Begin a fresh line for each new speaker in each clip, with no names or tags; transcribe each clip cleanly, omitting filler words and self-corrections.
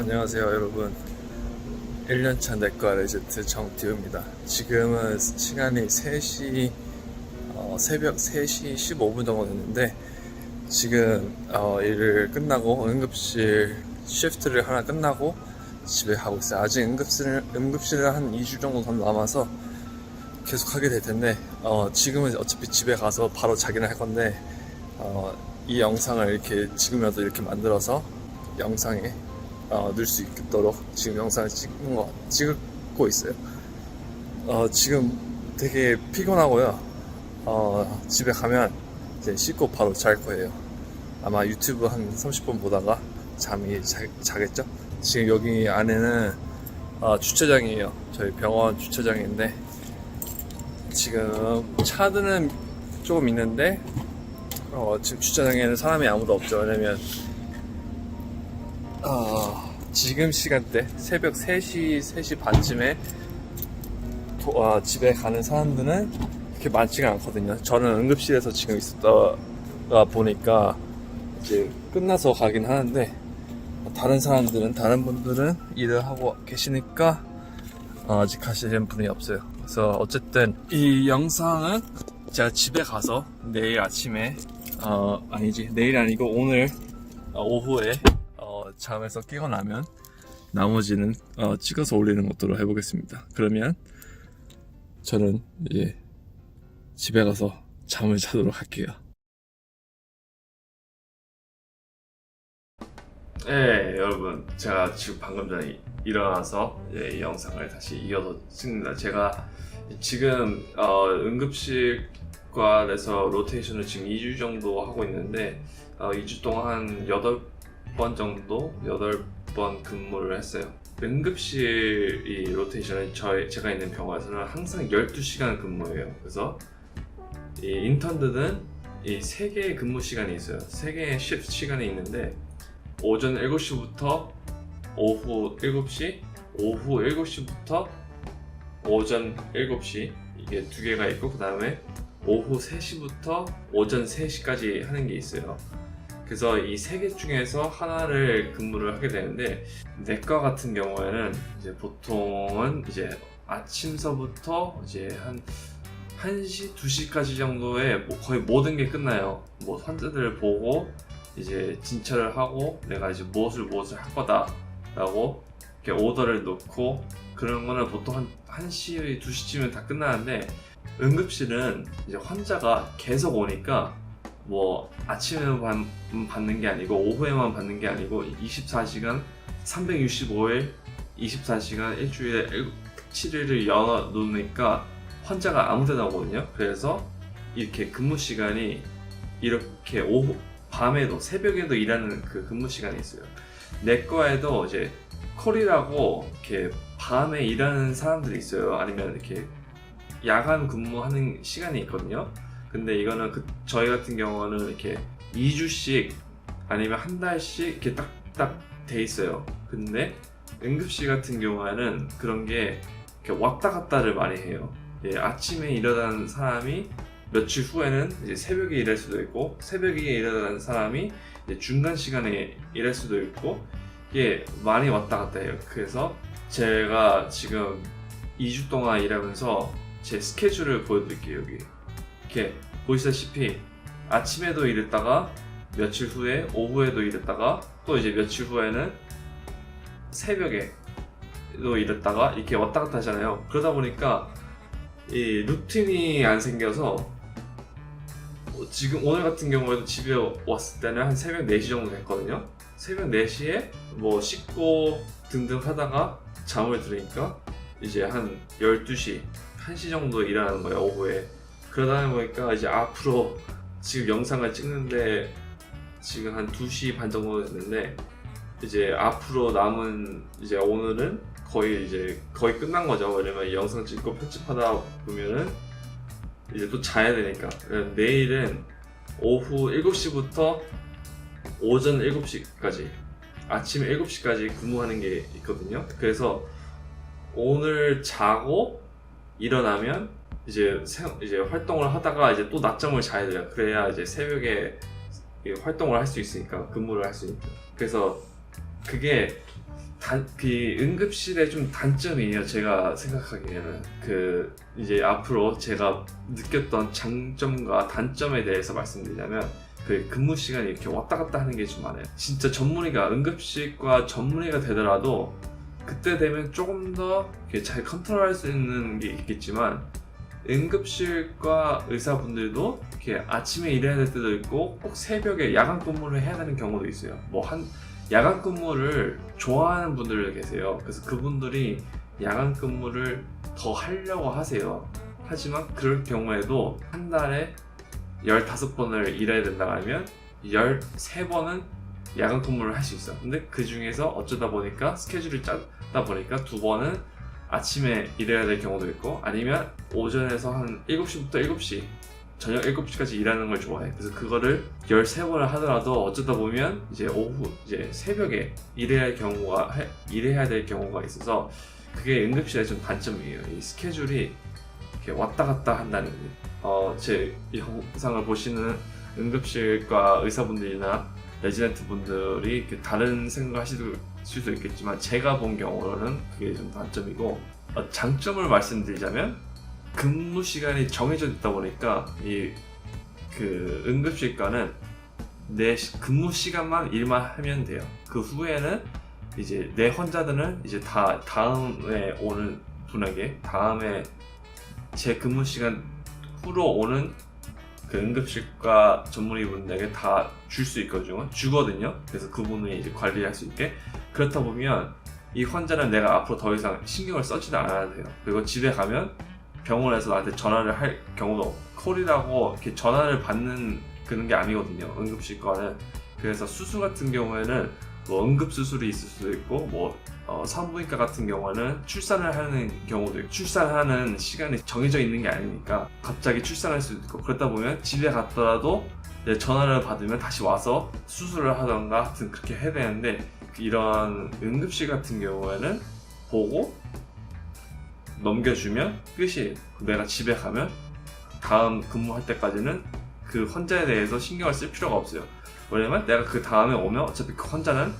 안녕하세요 여러분. 1년차 내과 레지트 정디우입니다. 지금은 시간이 3시 새벽 3시 15분 정도 됐는데 지금 일을 끝나고 응급실 쉬프트를 하나 끝나고 집에 가고 있어요. 아직 응급실을 한 2주 정도 더 남아서 계속 하게 될 텐데 지금은 어차피 집에 가서 바로 자기는 할 건데 이 영상을 이렇게 지금이라도 이렇게 만들어서 영상에 넣을 수 있도록 지금 영상을 찍고 있어요. 지금 되게 피곤하고요. 집에 가면 이제 씻고 바로 잘 거예요. 아마 유튜브 한 30분 보다가 잠이 자겠죠? 지금 여기 안에는 주차장이에요. 저희 병원 주차장인데 지금 차들은 조금 있는데 지금 주차장에는 사람이 아무도 없죠. 왜냐면 지금 시간대 새벽 3시 반쯤에 집에 가는 사람들은 그렇게 많지가 않거든요. 저는 응급실에서 지금 있었다 보니까 이제 끝나서 가긴 하는데 다른 분들은 일을 하고 계시니까 아직 가시는 분이 없어요. 그래서 어쨌든 이 영상은 제가 집에 가서 내일 아침에 내일 아니고 오늘 오후에 잠에서 깨고 나면 나머지는 찍어서 올리는 것으로 해보겠습니다. 그러면 저는 이제 집에 가서 잠을 자도록 할게요. 네, 여러분, 제가 지금 방금 전에 일어나서 이 영상을 다시 이어서 찍습니다. 제가 지금 응급실과에서 로테이션을 지금 2주 정도 하고 있는데 2주 동안 한 8번 정도, 8번 근무를 했어요. 응급실 이 로테이션은 제가 있는 병원에서는 항상 12시간 근무예요. 그래서 이 인턴들은 이 3개의 근무 시간이 있어요. 3개의 시프트 시간이 있는데 오전 7시부터 오후 7시, 오후 7시부터 오전 7시 이게 2개가 있고 그 다음에 오후 3시부터 오전 3시까지 하는 게 있어요. 그래서 이 3개 중에서 하나를 근무를 하게 되는데 내과 같은 경우에는 이제 보통은 이제 아침서부터 이제 한 1시, 2시까지 정도에 거의 모든 게 끝나요. 환자들을 보고 이제 진찰을 하고 내가 이제 무엇을 할 거다 라고 이렇게 오더를 놓고 그런 거는 보통 한 1시, 2시쯤에 다 끝나는데 응급실은 이제 환자가 계속 오니까 아침에만 받는 게 아니고 오후에만 받는 게 아니고 24시간 365일 24시간 일주일에 7일을 열어 놓으니까 환자가 아무 데나 오거든요. 그래서 이렇게 근무 시간이 이렇게 밤에도 새벽에도 일하는 그 근무 시간이 있어요. 내과에도 이제 콜이라고 이렇게 밤에 일하는 사람들이 있어요. 아니면 이렇게 야간 근무하는 시간이 있거든요. 근데 이거는 저희 같은 경우는 이렇게 2주씩 아니면 한 달씩 이렇게 딱딱 돼 있어요. 근데 응급실 같은 경우에는 그런 게 이렇게 왔다 갔다를 많이 해요. 아침에 일어나는 사람이 며칠 후에는 이제 새벽에 일할 수도 있고 새벽에 일어나는 사람이 이제 중간 시간에 일할 수도 있고 이게 많이 왔다 갔다 해요. 그래서 제가 지금 2주 동안 일하면서 제 스케줄을 보여드릴게요. 여기 이렇게 보시다시피 아침에도 일했다가 며칠 후에 오후에도 일했다가 또 이제 며칠 후에는 새벽에도 일했다가 이렇게 왔다 갔다 하잖아요. 그러다 보니까 이 루틴이 안 생겨서 지금 오늘 같은 경우에도 집에 왔을 때는 한 새벽 4시 정도 됐거든요. 새벽 4시에 씻고 등등 하다가 잠을 들으니까 이제 한 12시, 1시 정도 일어나는 거예요, 오후에. 그러다 보니까 이제 앞으로 지금 영상을 찍는데 지금 한 2시 반 정도 됐는데 이제 앞으로 남은 이제 오늘은 거의 끝난 거죠. 왜냐면 이 영상 찍고 편집하다 보면은 이제 또 자야 되니까. 내일은 오후 7시부터 오전 7시까지 아침 7시까지 근무하는 게 있거든요. 그래서 오늘 자고 일어나면 이제 활동을 하다가 이제 또 낮잠을 자야 돼요. 그래야 이제 새벽에 활동을 할 수 있으니까, 근무를 할 수 있으니까. 그래서 그게 그 응급실의 좀 단점이에요. 제가 생각하기에는 이제 앞으로 제가 느꼈던 장점과 단점에 대해서 말씀드리자면 그 근무 시간이 이렇게 왔다 갔다 하는 게 좀 많아요. 진짜 전문의가 응급실과 전문의가 되더라도 그때 되면 조금 더 잘 컨트롤할 수 있는 게 있겠지만 응급실과 의사분들도 이렇게 아침에 일해야 될 때도 있고 꼭 새벽에 야간 근무를 해야 되는 경우도 있어요. 야간 근무를 좋아하는 분들 계세요. 그래서 그분들이 야간 근무를 더 하려고 하세요. 하지만 그럴 경우에도 한 달에 15번을 일해야 된다 하면 13번은 야간 근무를 할 수 있어. 근데 그 중에서 어쩌다 보니까 스케줄을 짜다 보니까 2번은 아침에 일해야 될 경우도 있고 아니면 오전에서 한 7시부터 7시 저녁 7시까지 일하는 걸 좋아해. 그래서 그거를 13번을 하더라도 어쩌다 보면 이제 오후 이제 새벽에 일해야 될 경우가 있어서 그게 응급실의 좀 단점이에요. 이 스케줄이 이렇게 왔다 갔다 한다는 게. 제 이 영상을 보시는 응급실과 의사분들이나 레지던트 분들이 다른 생각하실 수도 있겠지만 제가 본 경우로는 그게 좀 단점이고, 장점을 말씀드리자면 근무 시간이 정해져 있다 보니까 그 응급실과는 내 근무 시간만 일만 하면 돼요. 그 후에는 이제 내 환자들은 이제 다 다음에 오는 분에게, 다음에 제 근무 시간 후로 오는 그 응급실과 전문의분들에게 다 줄 수 주거든요. 그래서 그분이 이제 관리할 수 있게. 그렇다 보면 이 환자는 내가 앞으로 더 이상 신경을 써지도 않아야 돼요. 그리고 집에 가면 병원에서 나한테 전화를 할 경우도 콜이라고 이렇게 전화를 받는 그런 게 아니거든요. 응급실과는. 그래서 수술 같은 경우에는 뭐 응급수술이 있을 수도 있고 산부인과 같은 경우는 출산을 하는 경우도 있고, 출산하는 시간이 정해져 있는 게 아니니까 갑자기 출산할 수도 있고, 그러다 보면 집에 갔더라도 전화를 받으면 다시 와서 수술을 하던가 하여튼 그렇게 해야 되는데, 이런 응급실 같은 경우에는 보고 넘겨주면 끝이에요. 내가 집에 가면 다음 근무할 때까지는 그 환자에 대해서 신경을 쓸 필요가 없어요. 왜냐면 내가 그 다음에 오면 어차피 그 환자는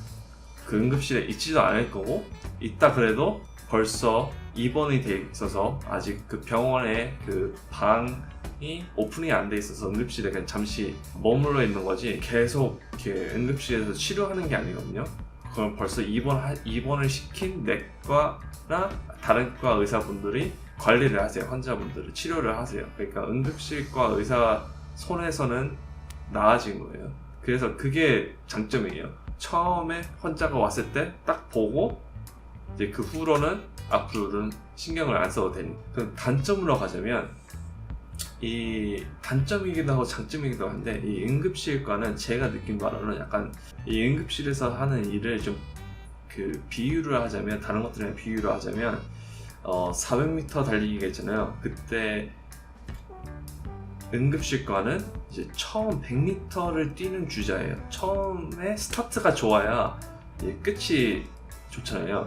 그 응급실에 있지도 않을 거고, 있다 그래도 벌써 입원이 돼 있어서 아직 그 병원에 그 방이 오픈이 안 돼 있어서 응급실에 그냥 잠시 머물러 있는 거지, 계속 이렇게 응급실에서 치료하는 게 아니거든요. 그럼 벌써 입원을 시킨 내과나 다른 과 의사분들이 관리를 하세요. 환자분들을 치료를 하세요. 그러니까 응급실과 의사 손에서는 나아진 거예요. 그래서 그게 장점이에요. 처음에 환자가 왔을 때 딱 보고 이제 그 후로는 앞으로는 신경을 안 써도 되니. 그럼 단점으로 가자면, 이 단점이기도 하고 장점이기도 한데, 이 응급실과는 제가 느낀 바로는 약간 이 응급실에서 하는 일을 좀 비유를 하자면, 다른 것들이랑 비유를 하자면 400m 달리기가 있잖아요. 그때 응급실과는 이제 처음 100m를 뛰는 주자예요. 처음에 스타트가 좋아야 끝이 좋잖아요.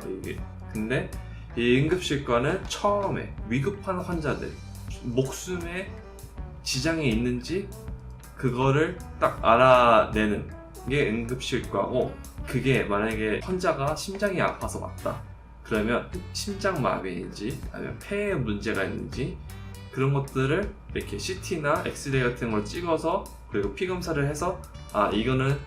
근데 이 응급실과는 처음에 위급한 환자들, 목숨에 지장이 있는지 그거를 딱 알아내는 게 응급실과고, 그게 만약에 환자가 심장이 아파서 왔다 그러면 심장마비인지 아니면 폐에 문제가 있는지 그런 것들을 이렇게 CT나 엑스레이 같은 걸 찍어서, 그리고 피 검사를 해서 이거는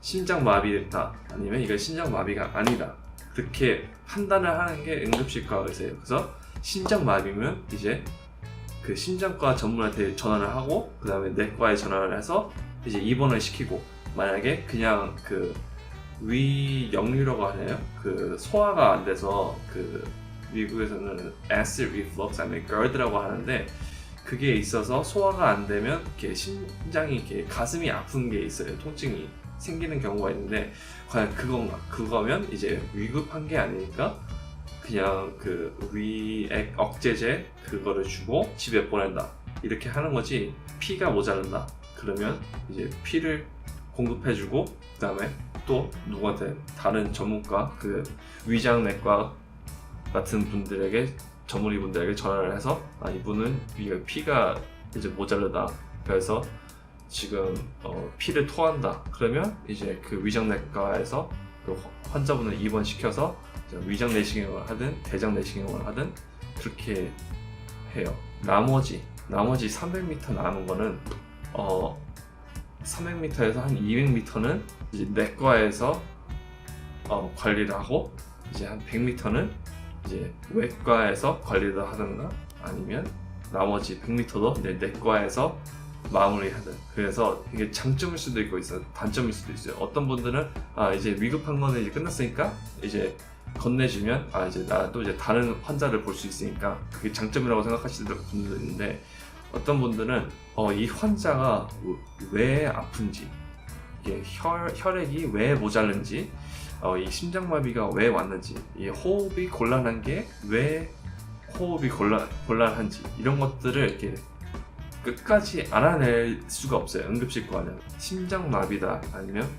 심장마비다 아니면 이건 심장마비가 아니다, 그렇게 판단을 하는 게 응급실과 의사예요. 그래서 심장마비면 이제 그 심장과 전문한테 전화를 하고, 그 다음에 내과에 전화를 해서 이제 입원을 시키고, 만약에 그냥 그 위역류라고 하나요? 그 소화가 안 돼서 미국에서는 acid reflux 아니면 GERD라고 하는데, 그게 있어서 소화가 안 되면 이렇게 심장이 이렇게 가슴이 아픈 게 있어요. 통증이 생기는 경우가 있는데, 과연 그거면 이제 위급한 게 아니니까 그냥 그 위액 억제제 그거를 주고 집에 보낸다, 이렇게 하는 거지. 피가 모자른다 그러면 이제 피를 공급해주고, 그 다음에 또 누구한테 다른 전문가, 그 위장내과 같은 분들에게, 전문의분들에게 전화를 해서 이분은 피가 이제 모자르다, 그래서 지금 피를 토한다. 그러면 이제 그 위장내과에서 그 환자분을 입원시켜서 위장 내시경을 하든 대장 내시경을 하든 그렇게 해요. 나머지 300m 남은 거는 300m에서 한 200m는 이제 내과에서 관리를 하고, 이제 한 100m는 이제 외과에서 관리를 하든가, 아니면 나머지 100m도 이제 내과에서 마무리하든. 그래서 이게 장점일 수도 있고 단점일 수도 있어요. 어떤 분들은 이제 위급한 거는 이제 끝났으니까 이제 건네주면 이제 나도 이제 다른 환자를 볼 수 있으니까 그게 장점이라고 생각하시는 분들도 있는데, 어떤 분들은 이 환자가 왜 아픈지, 이게 혈액이 왜 모자른지, 이 심장마비가 왜 왔는지, 이 호흡이 곤란한 게 왜 호흡이 곤란한지, 이런 것들을 이렇게 끝까지 알아낼 수가 없어요. 응급실과는 심장마비다, 아니면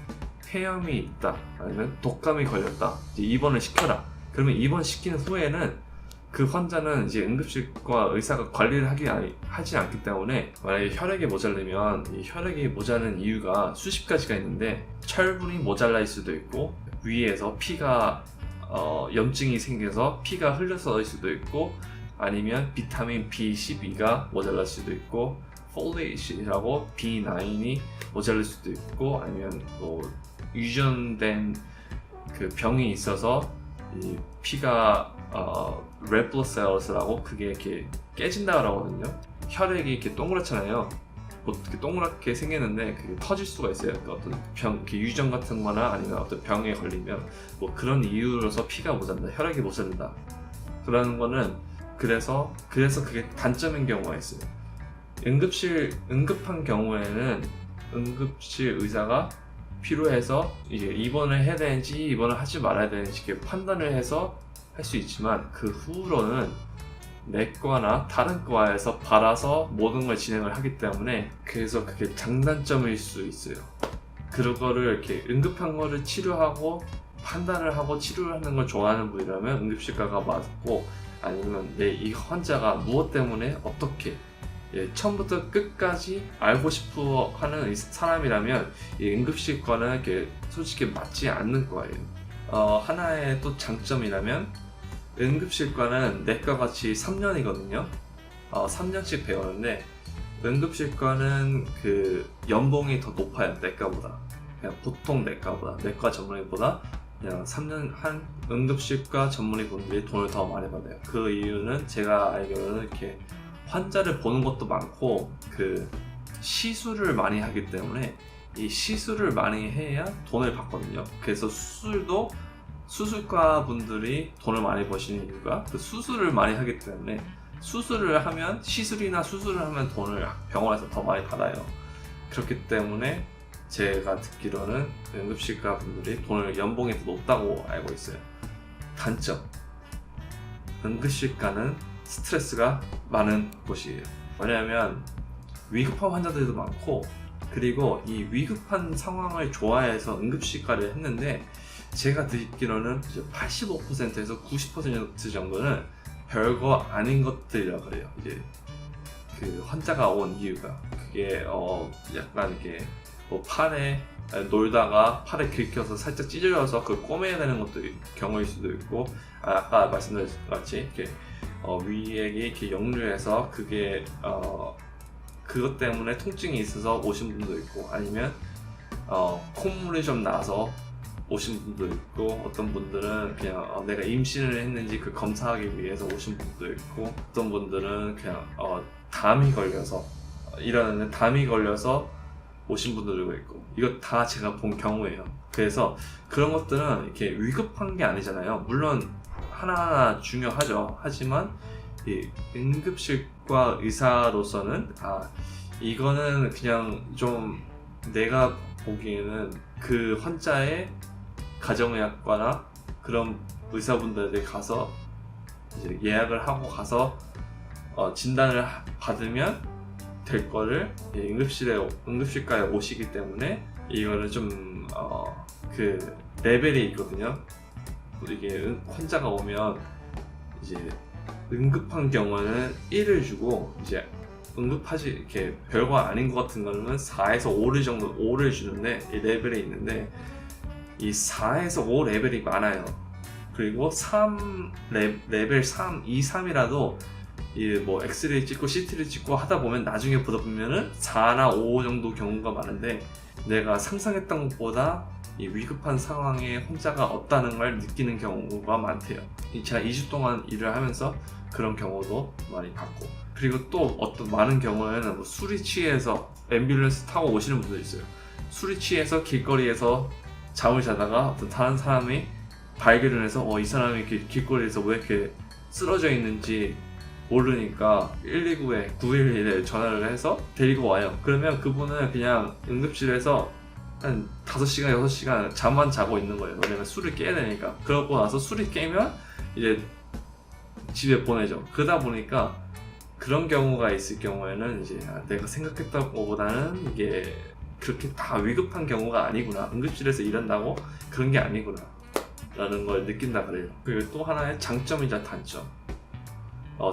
폐렴이 있다, 아니면 독감이 걸렸다, 이제 입원을 시켜라. 그러면 입원시키는 후에는 그 환자는 이제 응급실과 의사가 관리를 하지 않기 때문에, 만약에 혈액이 모자르면 이 혈액이 모자른 이유가 수십 가지가 있는데, 철분이 모자랄 수도 있고, 위에서 피가 염증이 생겨서 피가 흘러서일 수도 있고, 아니면 비타민 B12가 모자랄 수도 있고, 폴레이시라고 B9이 모자랄 수도 있고, 아니면 유전된 그 병이 있어서 이 피가 red blood cells라고 그게 이렇게 깨진다 그러거든요. 혈액이 이렇게 동그랗잖아요. 이렇게 동그랗게 생겼는데 그게 터질 수가 있어요. 그 어떤 병, 이렇게 유전 같은 거나 아니면 어떤 병에 걸리면 그런 이유로서 피가 모자란다, 혈액이 모자란다. 그런 거는 그래서 그게 단점인 경우가 있어요. 응급한 경우에는 응급실 의사가 필요해서 이제 입원을 해야 되는지 입원을 하지 말아야 되는지 이렇게 판단을 해서 할 수 있지만, 그 후로는 내과나 다른 과에서 받아서 모든 걸 진행을 하기 때문에, 그래서 그게 장단점일 수 있어요. 그거를 이렇게 응급한 거를 치료하고 판단을 하고 치료를 하는 걸 좋아하는 분이라면 응급실과가 맞고, 아니면 이 환자가 무엇 때문에 어떻게 처음부터 끝까지 알고 싶어 하는 사람이라면 이 응급실과는 이렇게 솔직히 맞지 않는 거예요. 하나의 또 장점이라면, 응급실과는 내과같이 3년이거든요. 3년씩 배우는데, 응급실과는 그 연봉이 더 높아요. 내과보다. 그냥 보통 내과보다, 내과 전문의보다 그냥 3년 한 응급실과 전문의분들이 돈을 더 많이 받아요. 그 이유는 제가 알기로는 이렇게 환자를 보는 것도 많고, 그 시술을 많이 하기 때문에 이 시술을 많이 해야 돈을 받거든요. 그래서 수술과 분들이 돈을 많이 버시는 이유가 그 수술을 많이 하기 때문에, 시술이나 수술을 하면 돈을 병원에서 더 많이 받아요. 그렇기 때문에 제가 듣기로는 응급실과 분들이 연봉이 더 높다고 알고 있어요. 단점, 응급실과는 스트레스가 많은 곳이에요. 왜냐하면 위급한 환자들도 많고, 그리고 이 위급한 상황을 좋아해서 응급실과를 했는데, 제가 듣기로는 85%에서 90% 정도는 별거 아닌 것들이라 그래요. 이제 그 환자가 온 이유가 그게 약간 이렇게 팔에 놀다가 팔에 긁혀서 살짝 찢어져서 그걸 꼬매야 되는 것도 경우일 수도 있고, 아까 말씀드린 것 같이 이렇게 위액이 이렇게 역류해서 그게 그것 때문에 통증이 있어서 오신 분도 있고, 아니면 콧물이 좀 나서 오신 분도 있고, 어떤 분들은 그냥 내가 임신을 했는지 그 검사하기 위해서 오신 분도 있고, 어떤 분들은 그냥 담이 걸려서 오신 분들도 있고, 이거 다 제가 본 경우예요. 그래서 그런 것들은 이렇게 위급한 게 아니잖아요. 물론 하나하나 중요하죠. 하지만 이 응급실과 의사로서는 이거는 그냥 좀 내가 보기에는 그 환자의 가정의학과나 그런 의사분들에 가서 이제 예약을 하고 가서 진단을 받으면 될 거를 응급실과에 오시기 때문에, 이거는 좀 그 레벨이 있거든요. 이게 환자가 오면 이제 응급한 경우는 1을 주고, 이제 응급하지 이렇게 별거 아닌 것 같은 거는 4에서 5를 주는데, 이 레벨이 있는데, 이 4에서 5 레벨이 많아요. 그리고 3 레벨 3, 2, 3이라도 이 뭐 엑스레이 찍고 CT를 찍고 하다 보면 나중에 보다 보면은 4나 5 정도 경우가 많은데, 내가 상상했던 것보다 이 위급한 상황에 혼자가 없다는 걸 느끼는 경우가 많대요. 제가 2주 동안 일을 하면서 그런 경우도 많이 봤고, 그리고 또 어떤 많은 경우에는 뭐 술이 취해서 앰뷸런스 타고 오시는 분도 있어요. 술이 취해서 길거리에서 잠을 자다가 어떤 다른 사람이 발견을 해서 이 사람이 길거리에서 왜 이렇게 쓰러져 있는지 모르니까 119에 911에 전화를 해서 데리고 와요. 그러면 그분은 그냥 응급실에서 한 5시간, 6시간 잠만 자고 있는 거예요. 왜냐면 술을 깨야 되니까. 그러고 나서 술이 깨면 이제 집에 보내죠. 그러다 보니까 그런 경우가 있을 경우에는 이제 내가 생각했던 것보다는 이게 그렇게 다 위급한 경우가 아니구나. 응급실에서 일한다고 그런 게 아니구나 라는 걸 느낀다 그래요. 그리고 또 하나의 장점이자 단점.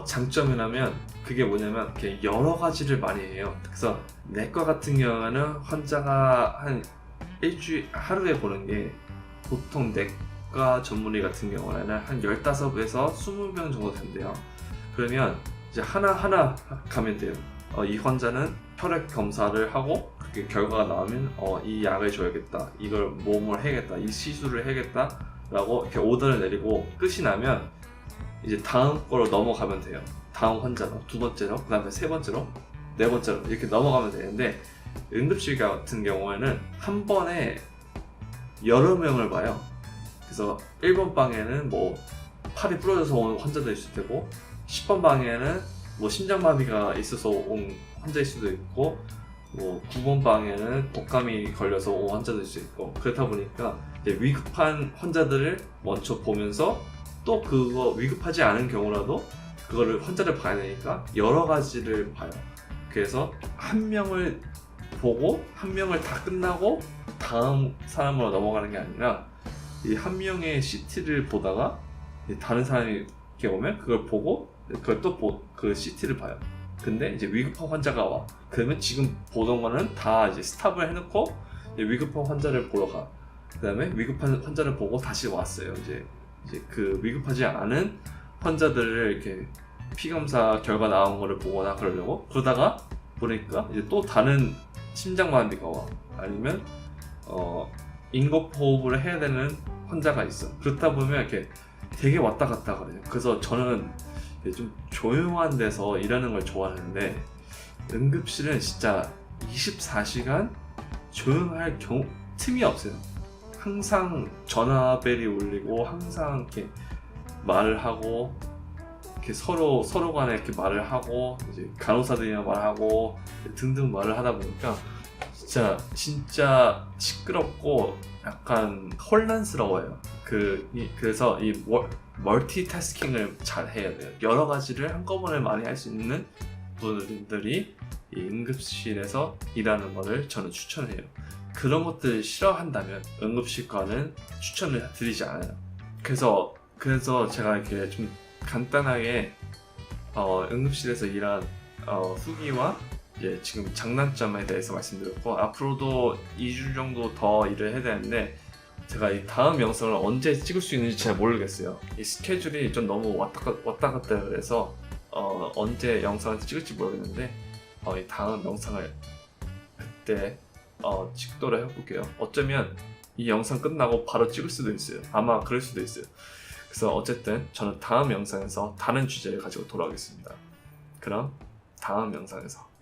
장점이라면 그게 뭐냐면 이렇게 여러 가지를 많이 해요. 그래서 내과 같은 경우는 환자가 한 일주일 하루에 보는 게, 보통 내과 전문의 같은 경우에는 한 15에서 20명 정도 된대요. 그러면 이제 하나하나 가면 돼요. 이 환자는 혈액 검사를 하고 그게 결과가 나오면 이 약을 줘야겠다, 이걸 몸을 해야겠다, 이 시술을 해야겠다 라고 이렇게 오더를 내리고 끝이 나면 이제 다음 거로 넘어가면 돼요. 다음 환자로, 두 번째로, 그 다음에 세 번째로, 네 번째로 이렇게 넘어가면 되는데, 응급실 같은 경우에는 한 번에 여러 명을 봐요. 그래서 1번 방에는 뭐 팔이 부러져서 온 환자도 있을 테고, 10번 방에는 뭐 심장마비가 있어서 온 환자일 수도 있고, 뭐 9번 방에는 독감이 걸려서 온 환자도 있을 수 있고, 그렇다 보니까 이제 위급한 환자들을 먼저 보면서 또 그거 위급하지 않은 경우라도 그거를 환자를 봐야 되니까 여러 가지를 봐요. 그래서 한 명을 보고 한 명을 다 끝나고 다음 사람으로 넘어가는 게 아니라, 이 한 명의 CT를 보다가 다른 사람이 이렇게 오면 그걸 보고 그걸 또 그 CT를 봐요. 근데 이제 위급한 환자가 와. 그러면 지금 보던 거는 다 이제 스탑을 해놓고 이제 위급한 환자를 보러 가. 그 다음에 위급한 환자를 보고 다시 왔어요. 이제 그 위급하지 않은 환자들을 이렇게 피검사 결과 나온 거를 보거나 그러려고, 그러다가 보니까 이제 또 다른 심장마비가 와, 아니면 인공호흡을 해야 되는 환자가 있어. 그렇다 보면 이렇게 되게 왔다 갔다 그래요. 그래서 저는 좀 조용한 데서 일하는 걸 좋아하는데, 응급실은 진짜 24시간 조용할 틈이 없어요. 항상 전화벨이 울리고, 항상 이렇게 말을 하고, 이렇게 서로 간에 이렇게 말을 하고, 이제 간호사들이랑 말하고 등등 말을 하다 보니까 진짜 시끄럽고 약간 혼란스러워요. 그래서 이 멀티태스킹을 잘 해야 돼요. 여러 가지를 한꺼번에 많이 할 수 있는 분들이 이 응급실에서 일하는 거를 저는 추천해요. 그런 것들을 싫어한다면 응급실과는 추천을 드리지 않아요. 그래서 제가 이렇게 좀 간단하게 응급실에서 일한 후기와 이제 지금 장단점에 대해서 말씀드렸고, 앞으로도 2주 정도 더 일을 해야 되는데, 제가 이 다음 영상을 언제 찍을 수 있는지 잘 모르겠어요. 이 스케줄이 좀 너무 왔다 갔다 그래서 언제 영상을 찍을지 모르겠는데, 이 다음 영상을 그때 찍도록 해볼게요. 어쩌면 이 영상 끝나고 바로 찍을 수도 있어요. 아마 그럴 수도 있어요. 그래서 어쨌든 저는 다음 영상에서 다른 주제를 가지고 돌아오겠습니다. 그럼 다음 영상에서